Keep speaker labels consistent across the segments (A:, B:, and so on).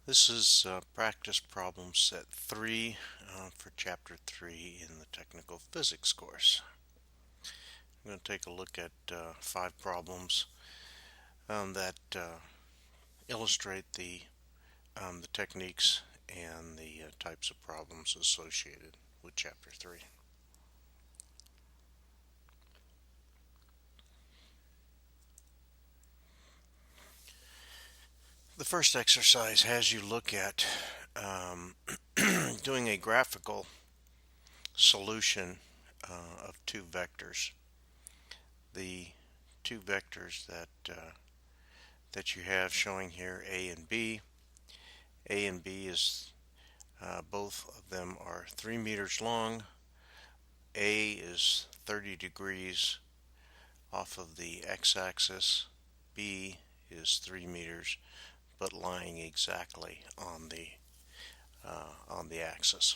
A: This is practice problem set 3 for chapter 3 in the technical physics course. I'm going to take a look at 5 problems that illustrate the techniques and the types of problems associated with chapter 3. The first exercise has you look at doing a graphical solution of two vectors. The two vectors that you have showing here, A and B. A and B is both of them are 3 meters long. A is 30 degrees off of the x-axis. B is 3 meters, but lying exactly on the axis,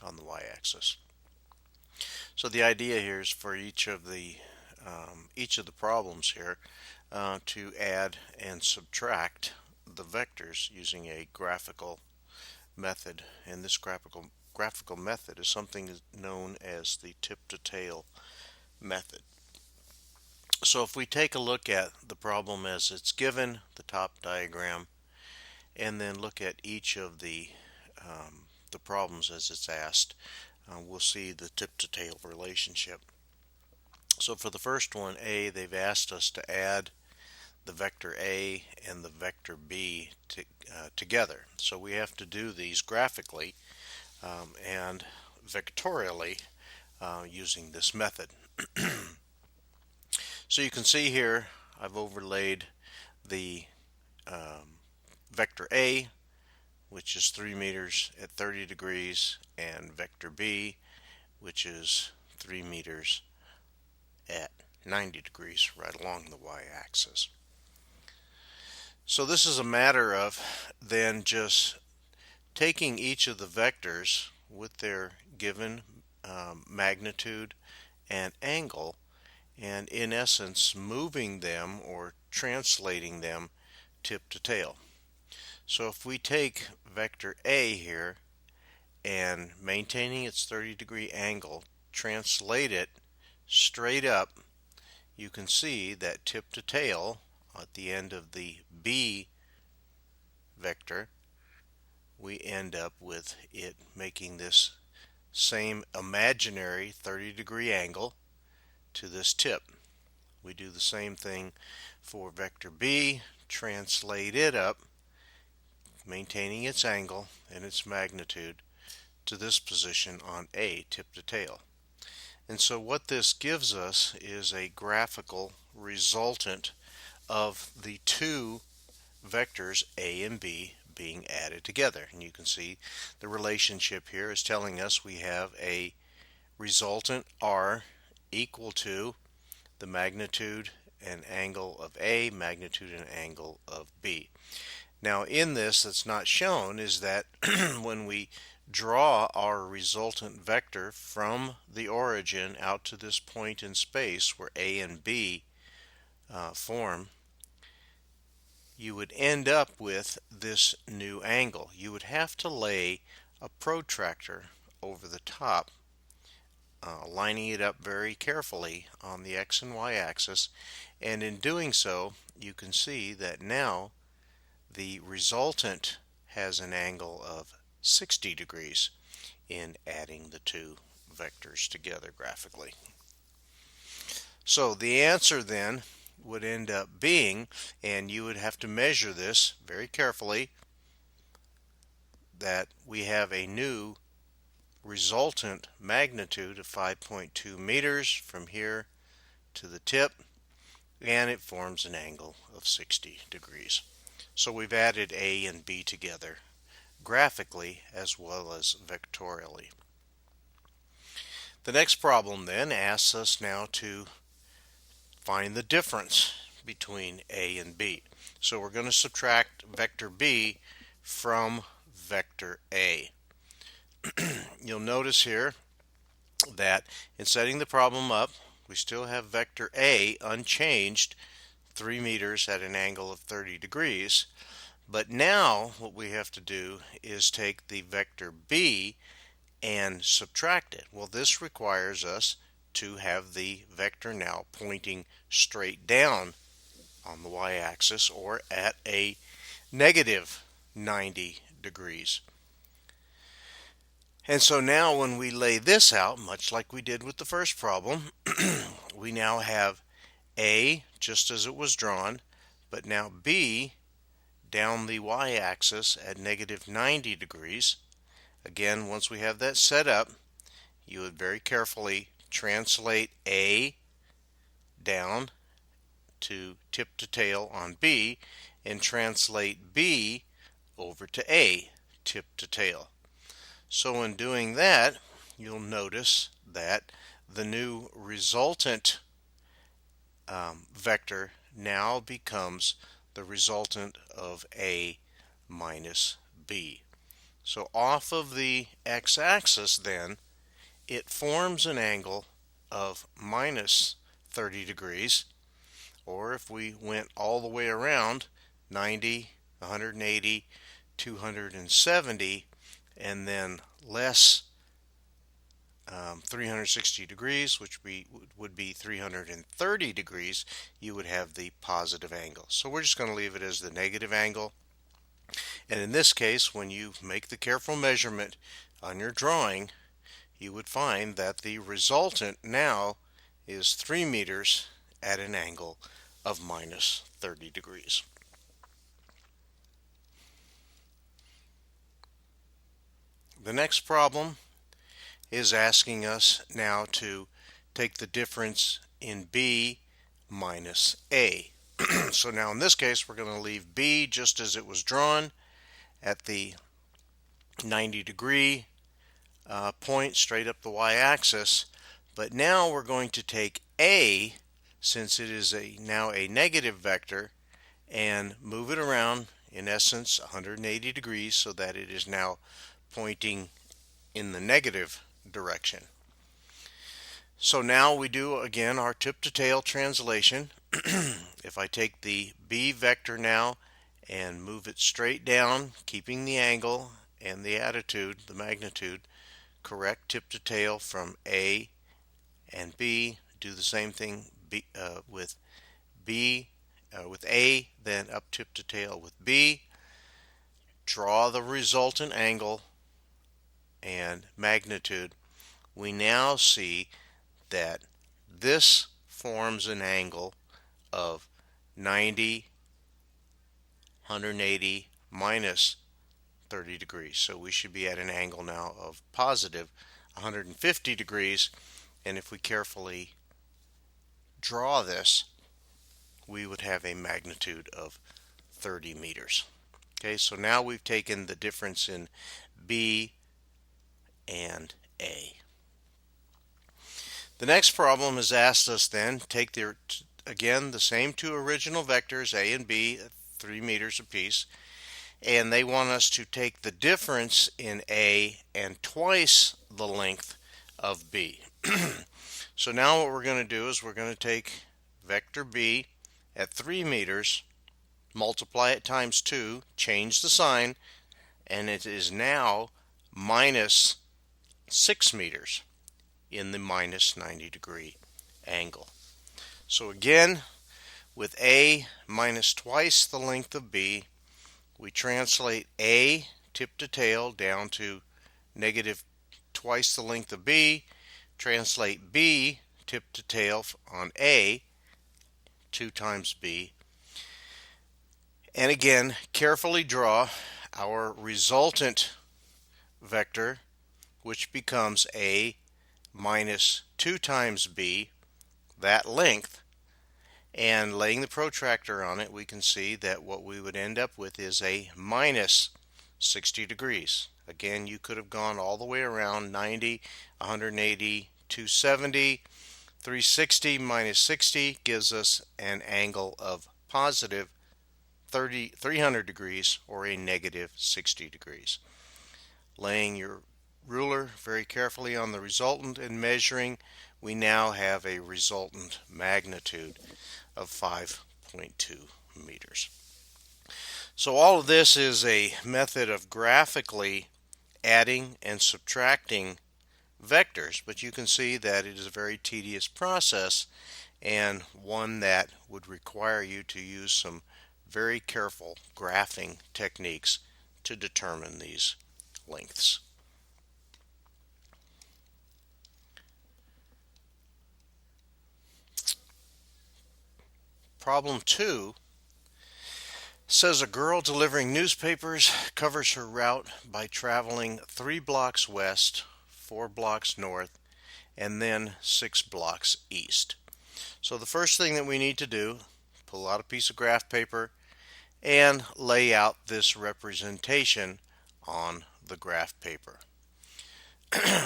A: on the y-axis. So the idea here is for each of the problems here to add and subtract the vectors using a graphical method, and this graphical method is something known as the tip-to-tail method. So if we take a look at the problem as it's given, the top diagram, and then look at each of the problems as it's asked, we'll see the tip-to-tail relationship. So for the first one, A, they've asked us to add the vector A and the vector B together. So we have to do these graphically and vectorially using this method. So you can see here I've overlaid the vector A, which is 3 meters at 30 degrees, and vector B, which is 3 meters at 90 degrees right along the y-axis. So this is a matter of then just taking each of the vectors with their given magnitude and angle, and in essence moving them or translating them tip to tail. So if we take vector A here and maintaining its 30-degree angle, translate it straight up, you can see that tip to tail at the end of the B vector, we end up with it making this same imaginary 30-degree angle to this tip. We do the same thing for vector B, translate it up, maintaining its angle and its magnitude to this position on A, tip to tail. And so what this gives us is a graphical resultant of the two vectors A and B being added together. And you can see the relationship here is telling us we have a resultant R equal to the magnitude and angle of A, magnitude and angle of B. Now in this, that's not shown is that when we draw our resultant vector from the origin out to this point in space where A and B form, you would end up with this new angle. You would have to lay a protractor over the top, lining it up very carefully on the X and Y axis, and in doing so you can see that now the resultant has an angle of 60 degrees in adding the two vectors together graphically. So the answer then would end up being, and you would have to measure this very carefully, that we have a new resultant magnitude of 5.2 meters from here to the tip, and it forms an angle of 60 degrees. So we've added A and B together graphically as well as vectorially. The next problem then asks us now to find the difference between A and B. So we're going to subtract vector B from vector A. You'll notice here that in setting the problem up, we still have vector A unchanged, 3 meters at an angle of 30 degrees, But now what we have to do is take the vector b and subtract it. Well, this requires us to have the vector now pointing straight down on the y-axis or at a negative 90 degrees. And so now when we lay this out, much like we did with the first problem, we now have A just as it was drawn, but now B down the y-axis at negative 90 degrees. Again, once we have that set up, you would very carefully translate A down to tip to tail on B and translate B over to A, tip to tail. So in doing that, you'll notice that the new resultant vector now becomes the resultant of A minus B. So off of the x-axis then, it forms an angle of minus 30 degrees, or if we went all the way around, 90, 180, 270, and then less 360 degrees, which would be 330 degrees, you would have the positive angle. So we're just going to leave it as the negative angle. And in this case, when you make the careful measurement on your drawing, you would find that the resultant now is 3 meters at an angle of minus 30 degrees. The next problem is asking us now to take the difference in B minus A. So now in this case, we're going to leave B just as it was drawn at the 90 degree point straight up the y-axis, but now we're going to take A, since it is now a negative vector, and move it around, in essence 180 degrees, so that it is now pointing in the negative direction. So now we do again our tip to tail translation. If I take the B vector now and move it straight down, keeping the angle and the attitude, the magnitude correct, tip to tail from A and B, do the same thing with A, then up tip to tail with B, draw the resultant angle and magnitude. We now see that this forms an angle of 90, 180 minus 30 degrees. So we should be at an angle now of positive 150 degrees, and if we carefully draw this, we would have a magnitude of 30 meters. Okay, so now we've taken the difference in B and A. The next problem has asked us then take again the same two original vectors A and B at 3 meters apiece, and they want us to take the difference in A and twice the length of B. So now what we're going to do is we're going to take vector B at 3 meters, multiply it times 2, change the sign, and it is now minus 6 meters in the minus 90 degree angle. So again, with A minus twice the length of B, we translate A tip to tail down to negative twice the length of B, translate B tip to tail on A, 2 times B, and again carefully draw our resultant vector, which becomes A minus 2 times B, that length, and laying the protractor on it, we can see that what we would end up with is a minus 60 degrees. Again, you could have gone all the way around 90, 180, 270, 360 minus 60 gives us an angle of positive 300 degrees, or a negative 60 degrees. Laying your ruler very carefully on the resultant and measuring, we now have a resultant magnitude of 5.2 meters. So all of this is a method of graphically adding and subtracting vectors, but you can see that it is a very tedious process and one that would require you to use some very careful graphing techniques to determine these lengths. Problem 2 says a girl delivering newspapers covers her route by traveling 3 blocks west, 4 blocks north, and then 6 blocks east. So the first thing that we need to do, pull out a piece of graph paper and lay out this representation on the graph paper.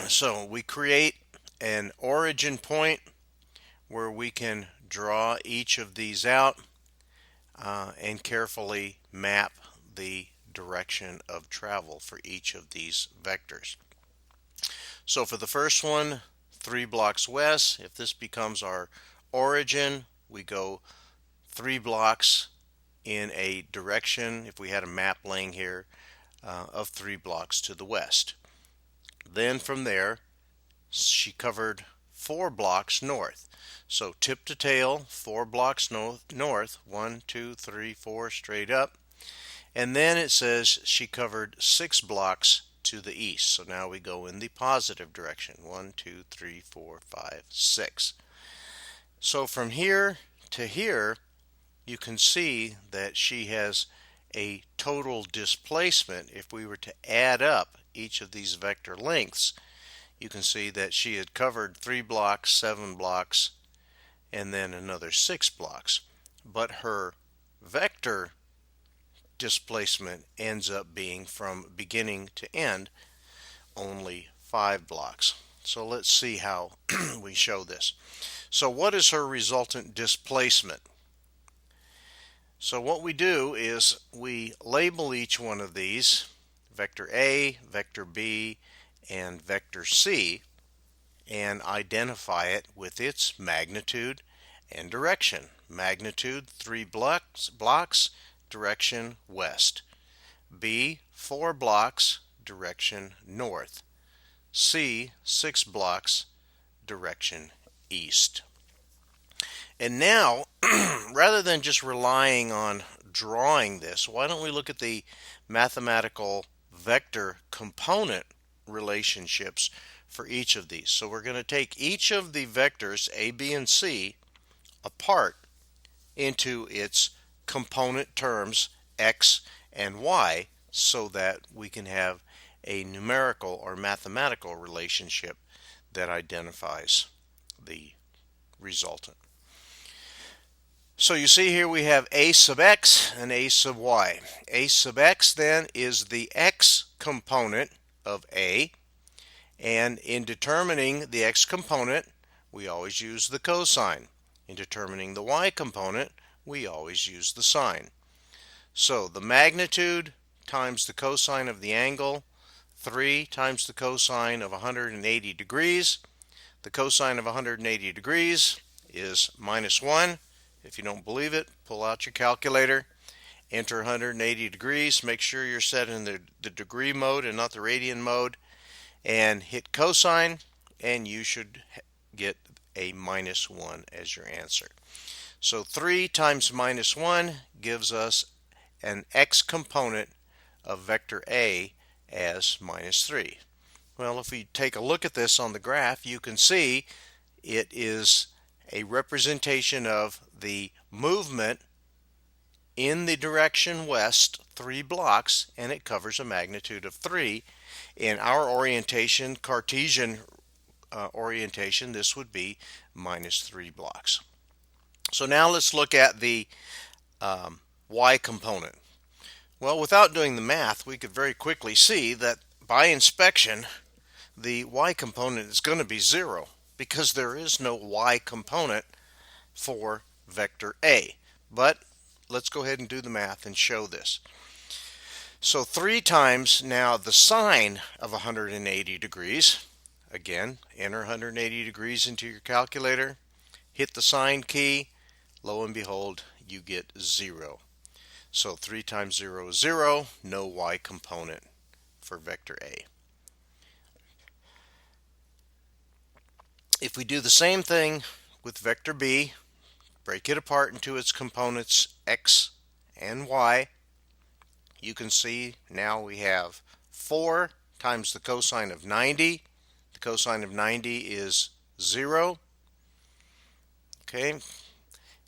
A: So we create an origin point where we can draw each of these out and carefully map the direction of travel for each of these vectors. So for the first one, 3 blocks west, if this becomes our origin, we go 3 blocks in a direction, if we had a map laying here, of 3 blocks to the west. Then from there, she covered 4 blocks north. So tip to tail, 4 blocks north, 1, 2, 3, 4, straight up. And then it says she covered 6 blocks to the east. So now we go in the positive direction, 1, 2, 3, 4, 5, 6. So from here to here, you can see that she has a total displacement. If we were to add up each of these vector lengths, you can see that she had covered 3 blocks, 7 blocks, and then another 6 blocks. But her vector displacement ends up being from beginning to end only 5 blocks. So let's see how we show this. So what is her resultant displacement? So what we do is we label each one of these, vector A, vector B, and vector C, and identify it with its magnitude and direction. Magnitude 3 blocks, direction west. B 4 blocks, direction north. C 6 blocks, direction east. And now, rather than just relying on drawing this, why don't we look at the mathematical vector component relationships for each of these. So we're going to take each of the vectors A, B, and C apart into its component terms x and y so that we can have a numerical or mathematical relationship that identifies the resultant. So you see here we have a sub x and a sub y. A sub x then is the x component of A, and in determining the x component we always use the cosine. In determining the y component we always use the sine. So the magnitude times the cosine of the angle, 3 times the cosine of 180 degrees. The cosine of 180 degrees is -1. If you don't believe it, pull out your calculator, enter 180 degrees, make sure you're set in the degree mode and not the radian mode, and hit cosine, and you should get a -1 as your answer. So 3 times -1 gives us an x component of vector A as -3. Well, if we take a look at this on the graph, you can see it is a representation of the movement in the direction west 3 blocks, and it covers a magnitude of 3. In our orientation, Cartesian orientation, this would be -3 blocks. So now let's look at the y component. Well, without doing the math, we could very quickly see that by inspection, the y component is going to be 0 because there is no y component for vector A. But let's go ahead and do the math and show this. So 3 times now the sine of 180 degrees. Again, enter 180 degrees into your calculator, hit the sine key, lo and behold, you get 0. So 3 times 0 is 0, no y component for vector A. If we do the same thing with vector B, break it apart into its components x and y, you can see now we have 4 times the cosine of 90. The cosine of 90 is 0. Okay,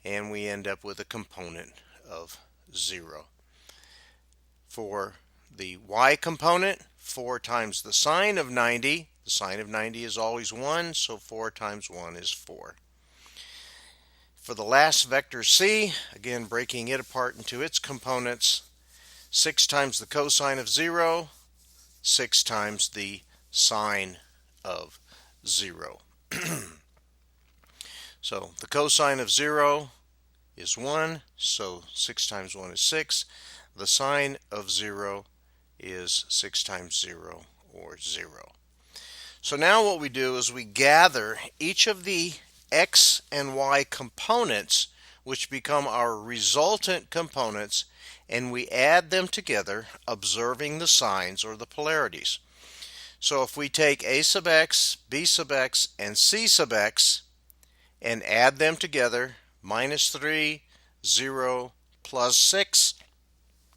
A: and we end up with a component of 0. For the y component, 4 times the sine of 90. The sine of 90 is always 1, so 4 times 1 is 4. For the last vector C, again breaking it apart into its components, 6 times the cosine of 0, 6 times the sine of 0. So the cosine of 0 is 1, so 6 times 1 is 6. The sine of 0 is 6 times 0, or 0. So now what we do is we gather each of the x and y components, which become our resultant components, and we add them together, observing the signs or the polarities. So if we take a sub x, b sub x, and c sub x, and add them together, minus 3, 0, plus 6,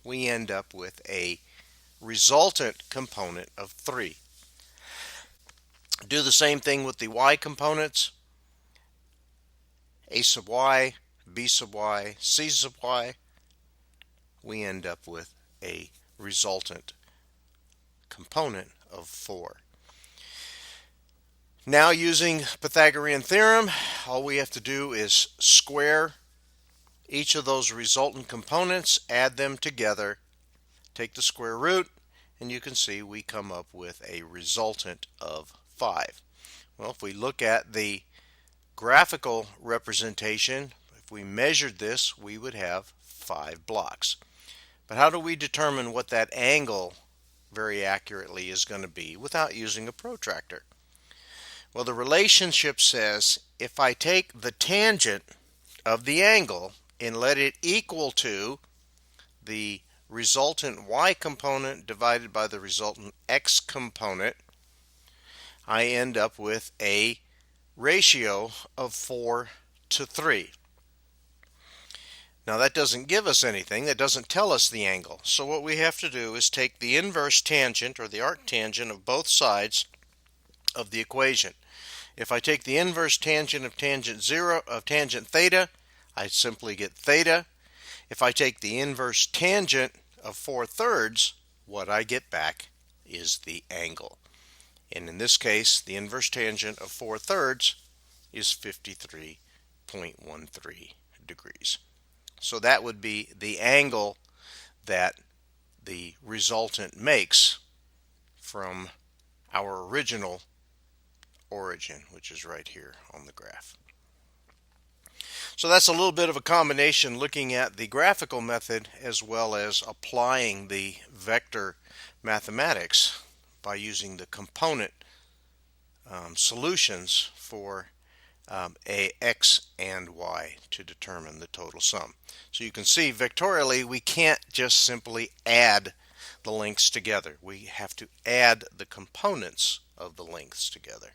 A: we end up with a resultant component of 3. Do the same thing with the y components, a sub y, b sub y, c sub y. We end up with a resultant component of 4. Now, using Pythagorean Theorem, all we have to do is square each of those resultant components, add them together, take the square root, and you can see we come up with a resultant of 5. Well, if we look at the graphical representation, if we measured this, we would have 5 blocks. But how do we determine what that angle very accurately is going to be without using a protractor? Well, the relationship says if I take the tangent of the angle and let it equal to the resultant y component divided by the resultant x component, I end up with a ratio of 4 to 3. Now that doesn't give us anything, that doesn't tell us the angle. So what we have to do is take the inverse tangent or the arctangent of both sides of the equation. If I take the inverse tangent of tangent theta, I simply get theta. If I take the inverse tangent of 4/3, what I get back is the angle. And in this case, the inverse tangent of 4/3 is 53.13 degrees. So that would be the angle that the resultant makes from our original origin, which is right here on the graph. So that's a little bit of a combination looking at the graphical method as well as applying the vector mathematics by using the component solutions for a x and y to determine the total sum. So you can see vectorially we can't just simply add the lengths together. We have to add the components of the lengths together.